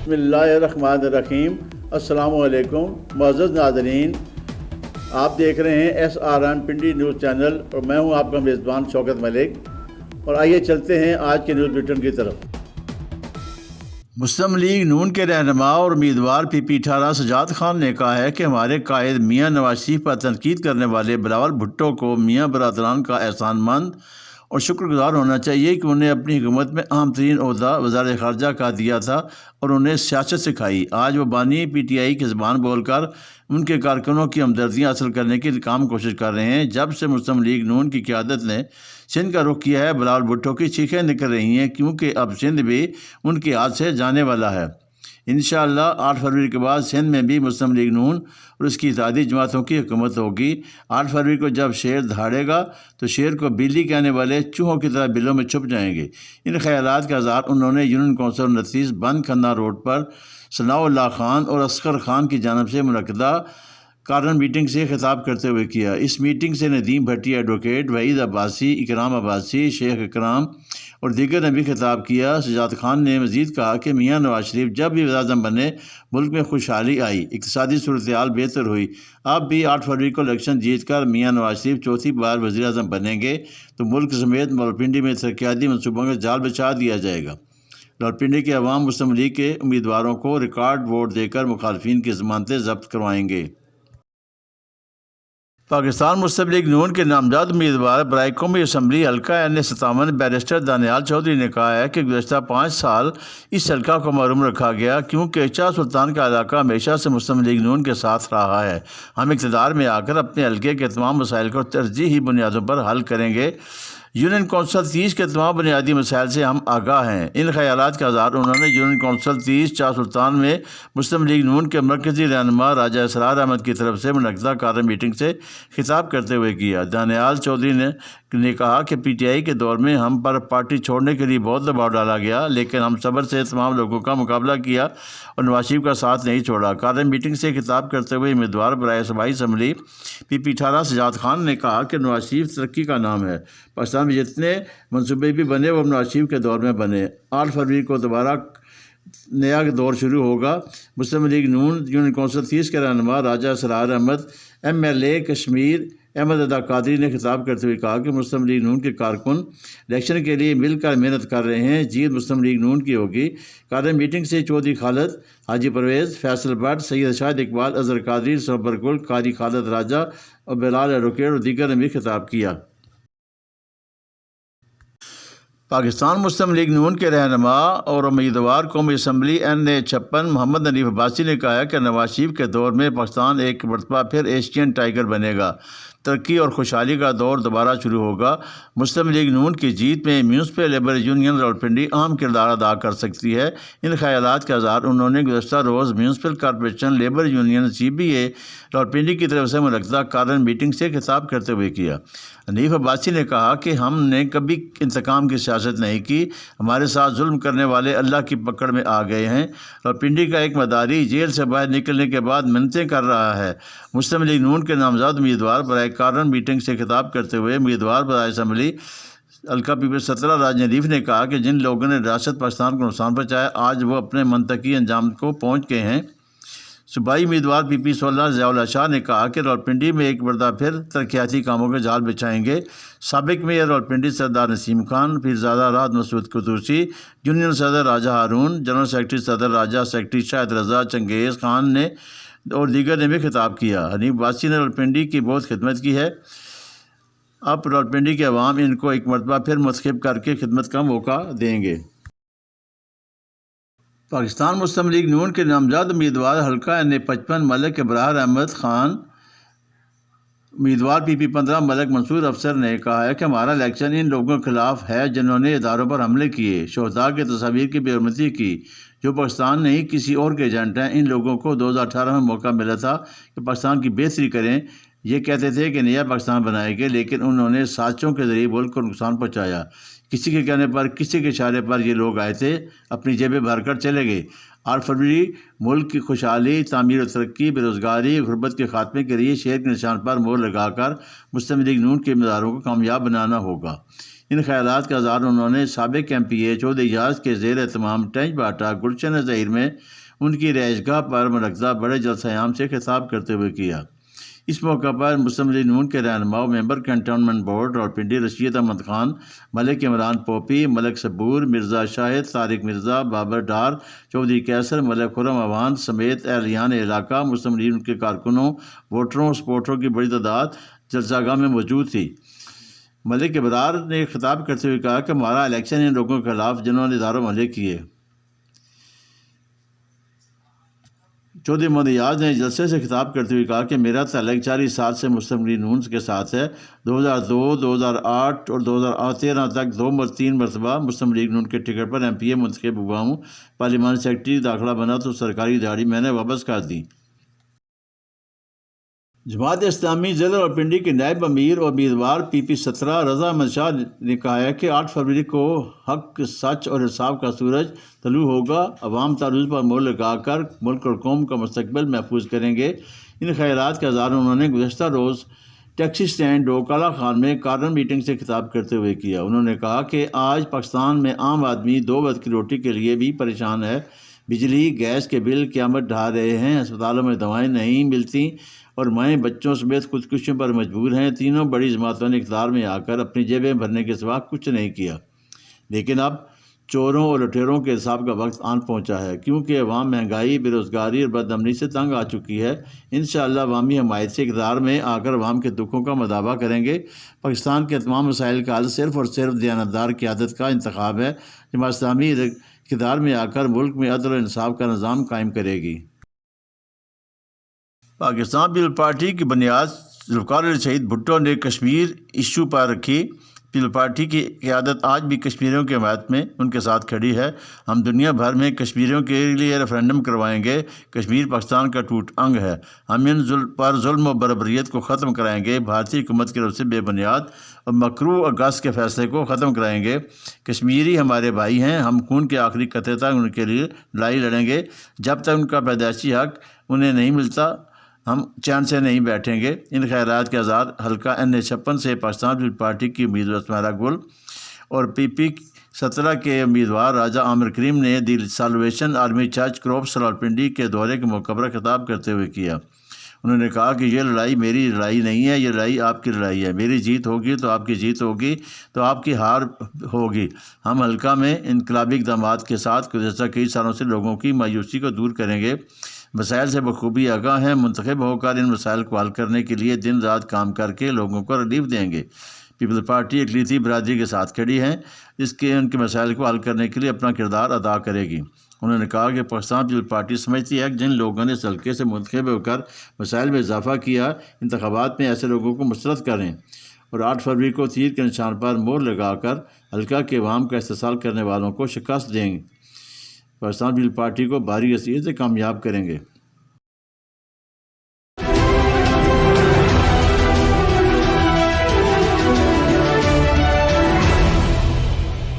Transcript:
बिस्मिल्लाहिर्रहमानिर्रहीम। अस्सलाम वालेकुम मुअज़्ज़ज़ नाज़रीन, आप देख रहे हैं SRN पिंडी न्यूज़ चैनल और मैं हूं आपका मेज़बान शौकत मलिक। और आइए चलते हैं आज के न्यूज़ बुलेटिन की तरफ। मुस्लिम लीग नून के रहनुमा और उम्मीदवार PP18 सजाद खान ने कहा है कि हमारे कायद मियाँ नवाज शरीफ पर तनकीद करने वाले बिलावल भुट्टो को मियाँ बरादरान का एहसानमंद और शुक्रगुजार होना चाहिए कि उन्हें अपनी हुकूमत में अहम तरीन ओहदा वज़ार ख़ारजा का दिया था और उन्हें सियासत सिखाई। आज वो बानी PTI की ज़बान बोलकर उनके कारकुनों की हमदर्दियाँ हासिल करने की नाकाम कोशिश कर रहे हैं। जब से मुस्लिम लीग नून की क़यादत ने सिंध का रुख किया है, बिलावल भुट्टो की चीखें निकल रही हैं, क्योंकि अब सिंध भी उनके हाथ से जाने वाला है। इंशाअल्लाह 8 फरवरी के बाद सिंध में भी मुस्लिम लीग नून और उसकी इत्तेहादी जमातों की हुकूमत होगी। 8 फरवरी को जब शेर दहाड़ेगा तो शेर को बिल्ली कहने वाले चूहों की तरह बिलों में छुप जाएंगे। इन ख्यालात का इज़हार उन्होंने यूनियन कौंसिल 29 बंद खन्ना रोड पर सनाउल्लाह खान और असगर खान की जानिब से मुनक्किदा कारण मीटिंग से खिताब करते हुए किया। इस मीटिंग से नदीम भट्टी, एडवोकेट वहीद अब्बासी, इकराम अब्बासी, शेख इकराम और दीगर ने भी खिताब किया। सजाद खान ने मज़ीद कहा कि मियाँ नवाज शरीफ जब भी वज़ीर-ए-आज़म बने मुल्क में खुशहाली आई, इक़्तिसादी सूरत-ए-हाल बेहतर हुई। अब भी 8 फरवरी को इलेक्शन जीत कर मियाँ नवाज शरीफ चौथी बार वज़ीर-ए-आज़म बनेंगे तो मुल्क समेत रावलपिंडी में तरक्याती मनसूबों का जाल बिछा दिया जाएगा। रावलपिंडी के अवाम मुस्लिम लीग के उम्मीदवारों को रिकॉर्ड वोट देकर मुखालफिन की ज़मानतें ज़ब्त करवाएंगे। पाकिस्तान मुस्लिम लीग नून के नामजद उम्मीदवार बराए कौमी असम्बली हल्का N57 बैरिस्टर दानियाल चौधरी ने कहा है कि गुज़श्ता 5 साल इस हल्का को महरूम रखा गया, क्योंकि शाह सुल्तान का इलाका हमेशा से मुस्लिम लीग नून के साथ रहा है। हम इक़्तिदार में आकर अपने हल्के के तमाम मसाइल को तरजीही बुनियादों पर हल करेंगे। यूनियन कौंसिल 30 के तमाम बुनियादी मसाइल से हम आगाह हैं। इन ख्यालात का इज़हार उन्होंने यूनियन कौंसिल 30 शाह सुल्तान में मुस्लिम लीग नून के मरकज़ी रहनुमा राजा इसरार अहमद की तरफ से मुनक्किदा कारण मीटिंग से खिताब करते हुए किया। दानियाल चौधरी ने कहा कि PTI के दौर में हम पर पार्टी छोड़ने के लिए बहुत दबाव डाला गया, लेकिन हम सब्र से तमाम लोगों का मुकाबला किया और नवाज शरीफ का साथ नहीं छोड़ा। कारण मीटिंग से खिताब करते हुए उम्मीदवार बराए सूबाई असम्बली PP18 सजाद खान ने कहा कि नवाज शरीफ तरक्की का नाम है। पाकिस्तान में जितने मनसूबे भी बने वो नवाज शरीफ के दौर में बने। 8 फरवरी को दोबारा नया दौर शुरू होगा। मुस्लिम लीग नून यूनियन कौंसिल 30 के रहनुमा राजा इसरार अहमद, MLA कश्मीर अहमद अदा कादरी ने खिताब करते हुए कहा कि मुस्लिम लीग नून के कारकुन इलेक्शन के लिए मिलकर मेहनत कर रहे हैं। जीत मुस्लिम लीग नून की होगी। कारण मीटिंग से चौधरी खालिद, हाजी परवेज़, फैसल भट्ट, सैयद शाहिद इकबाल, अजहर कादरी, सोबर गुल, कारी खालिद राजा और बिलाल एडवोकेट और दीगर ने भी खिताब किया। पाकिस्तान मुस्लिम लीग नून के रहनुमा और उम्मीदवार कौमी असम्बली N56 मोहम्मद हनीफ अब्बासी ने कहा है कि नवाज शरीफ के दौर में पाकिस्तान एक मरतबा फिर एशियन टाइगर बनेगा। तरक्की और खुशहाली का दौर दोबारा शुरू होगा। मुस्लिम लीग नून की जीत में म्यूनसिपल लेबर यूनियन रावलपिंडी अहम किरदार अदा कर सकती है। इन ख्यालात का इज़हार उन्होंने गुज़श्ता रोज़ municipal corporation labour union CBA Rawalpindi की तरफ से मुनक्किदा कारण मीटिंग से खिताब करते हुए किया। हनीफ अब्बासी ने कहा कि हमने कभी इंतकाम की सियासत नहीं की। हमारे साथ जुल्म करने वाले अल्लाह की पकड़ में आ गए हैं। रावलपिंडी का एक मदारी जेल से बाहर निकलने के बाद मिन्नतें कर रहा है। मुस्लिम लीग नून के नामजद उम्मीदवार बराए कारण मीटिंग से खिताब करते हुए उम्मीदवार बराए असम्बली हल्का PP17 राज नदीफ ने कहा कि जिन लोगों ने रियासत पाकिस्तान को नुकसान पहुँचाया, आज वो अपने मंतकी अंजाम को पहुँच गए हैं। सूबाई उम्मीदवार PP16 ज़ियाउल्लाह शाह ने कहा कि रावलपिंडी में एक बार फिर तरक्याती कामों के जाल बिछाएंगे। साबिक मेयर रावलपिंडी सरदार नसीम खान, पीरज़ादा राहत मसूद कुदूसी, यूनियन सदर राजा हारून, जनरल सेक्रेटरी सदर राजा, सेक्रेटरी शाहिद रज़ा, चंगेज़ खान ने और दीगर ने भी खिताब किया। हनीफ अब्बासी ने रावलपिंडी की बहुत खिदमत की है। अब रावलपिंडी के अवाम इनको एक मरतबा फिर मुंतखब करके खिदमत का मौका देंगे। पाकिस्तान मुस्लिम लीग नून के नामजद उम्मीदवार हल्का N55 मलिक इब्रार अहमद खान, उम्मीदवार PP15 मलिक मंसूर अफसर ने कहा है कि हमारा इलेक्शन इन लोगों के खिलाफ है जिन्होंने इदारों पर हमले किए, शोहदा के तस्वीर की बेहरमती की, जो पाकिस्तान नहीं किसी और के एजेंट हैं। इन लोगों को 2018 में मौका मिला था कि पाकिस्तान की बेहतरी करें। ये कहते थे कि नया पाकिस्तान बनाएंगे, लेकिन उन्होंने साजिशों के ज़रिए मुल्क को नुकसान पहुँचाया। किसी के कहने पर, किसी के इशारे पर ये लोग आए थे, अपनी जेबें भरकर चले गए। 8 फरवरी मुल्क की खुशहाली, तामीर और तरक्की, बेरोज़गारी, गुर्बत के खात्मे के लिए शेर के निशान पर मोहर लगाकर मुस्लिम लीग नून के उम्मीदवारों को कामयाब बनाना होगा। ان خیالات کا اظہار انہوں نے سابق MP چودھری اجاز کے زیر اہتمام ٹینچ باٹا گلشن ظہیر میں ان کی رہائش گاہ پر منعقدہ بڑے جلسہ عام سے خطاب کرتے ہوئے کیا۔ اس موقع پر مسلم لیگ نون کے رہنما و ممبر کنٹونمنٹ بورڈ راولپنڈی رشید احمد خان، ملک عمران پوپی، ملک صبور، مرزا شاہد، طارق مرزا، بابر ڈار، چودھری کیسر، ملک خرم اوان سمیت اہلیان علاقہ، مسلم لیگ کے کارکنوں، ووٹروں، سپورٹروں کی بڑی تعداد جلسہ گاہ میں موجود تھی۔ ملک ابرار نے خطاب کرتے ہوئے کہا کہ ہمارا الیکشن ان لوگوں کے خلاف جنہوں نے اداروں حملے کیے۔ چودھری محمد ایاز نے جلسے سے خطاب کرتے ہوئے کہا کہ میرا تعلق 40 سال سے مسلم لیگ نون کے ساتھ ہے۔ 2002، 2008 اور 2013 تک 3 مرتبہ مسلم لیگ نون کے ٹکٹ پر MP منتخب ہوا ہوں۔ پارلیمانی سیکرٹری داخلہ بنا تو سرکاری دہاڑی میں نے واپس کر دی۔ جماعت اسلامی ضلع راولپنڈی کے نائب امیر اور امیدوار PP 17 رضا احمد شاہ نے کہا ہے کہ 8 فروری کو حق، سچ اور انصاف کا سورج طلوع ہوگا۔ عوام تعرض پر مہر لگا کر ملک اور قوم کا مستقبل محفوظ کریں گے۔ ان خیالات کا اظہار انہوں نے گزشتہ روز ٹیکسی اسٹینڈ ڈوکالا خان میں کارنر میٹنگ سے خطاب کرتے ہوئے کیا۔ انہوں نے کہا کہ آج پاکستان میں عام آدمی 2 وقت کی روٹی کے لیے بھی پریشان ہے۔ بجلی، گیس کے بل قیامت ڈھا رہے ہیں، ہسپتالوں میں دوائیں نہیں ملتی اور مائیں بچوں سمیت خودکشیوں پر مجبور ہیں۔ تینوں بڑی جماعتوں نے اقتدار میں آ کر اپنی جیبیں بھرنے کے سوا کچھ نہیں کیا، لیکن اب چوروں اور لٹیروں کے حساب کا وقت آن پہنچا ہے، کیونکہ عوام مہنگائی، بے روزگاری اور بد امنی سے تنگ آ چکی ہے۔ انشاءاللہ عوامی حمایت سے اقتدار میں آ کر عوام کے دکھوں کا مداوع کریں گے۔ پاکستان کے تمام مسائل کا حل صرف اور صرف دیانتدار قیادت کا انتخاب ہے۔ جماعت اسلامی اقتدار میں آ کر ملک میں عدل و انصاف کا نظام قائم کرے گی۔ پاکستان پیپلز پارٹی کی بنیاد ذوالفقار علی سعید بھٹو نے کشمیر ایشو پر رکھی۔ پیپلز پارٹی کی قیادت آج بھی کشمیریوں کی حمایت میں ان کے ساتھ کھڑی ہے۔ ہم دنیا بھر میں کشمیریوں کے لیے ریفرینڈم کروائیں گے۔ کشمیر پاکستان کا ٹوٹ انگ ہے۔ ہم ان پر ظلم و بربریت کو ختم کرائیں گے۔ بھارتی حکومت کی طرف سے بے بنیاد اور مکروہ اگست کے فیصلے کو ختم کرائیں گے۔ کشمیری ہمارے بھائی ہیں۔ ہم خون کے آخری قطرے تک ان کے لیے لڑائی لڑیں گے۔ جب تک ان کا پیدائشی حق انہیں نہیں ملتا ہم چین سے نہیں بیٹھیں گے۔ ان خیالات کے اظہار حلقہ NA56 سے پاکستان پیپلز پارٹی کی امیدوار اسمائرہ گل اور PP 17 کے امیدوار راجہ عامر کریم نے دی سالویشن آرمی چرچ کروپس راولپنڈی کے دورے کے موقع پر خطاب کرتے ہوئے کیا۔ انہوں نے کہا کہ یہ لڑائی میری لڑائی نہیں ہے، یہ لڑائی آپ کی لڑائی ہے۔ میری جیت ہوگی تو آپ کی جیت ہوگی تو آپ کی ہار ہوگی۔ ہم حلقہ میں انقلابی اقدامات کے ساتھ گزشتہ کئی سالوں سے لوگوں کی مایوسی کو دور کریں گے۔ مسائل سے بخوبی آگاہ ہیں۔ منتخب ہو کر ان مسائل کو حل کرنے کے لیے دن رات کام کر کے لوگوں کو ریلیف دیں گے۔ پیپلز پارٹی اقلیتی برادری کے ساتھ کھڑی ہے، ان کے مسائل کو حل کرنے کے لیے اپنا کردار ادا کرے گی۔ انہوں نے کہا کہ پاکستان پیپلز پارٹی سمجھتی ہے کہ جن لوگوں نے اس حلقے سے منتخب ہو کر مسائل میں اضافہ کیا، انتخابات میں ایسے لوگوں کو مسترد کریں اور 8 فروری کو تیر کے نشان پر مہر لگا کر حلقہ کے عوام کا استحصال کرنے والوں کو شکست دیں۔ پاکستان پیپلز پارٹی کو بھاری حیثیت سے کامیاب کریں گے۔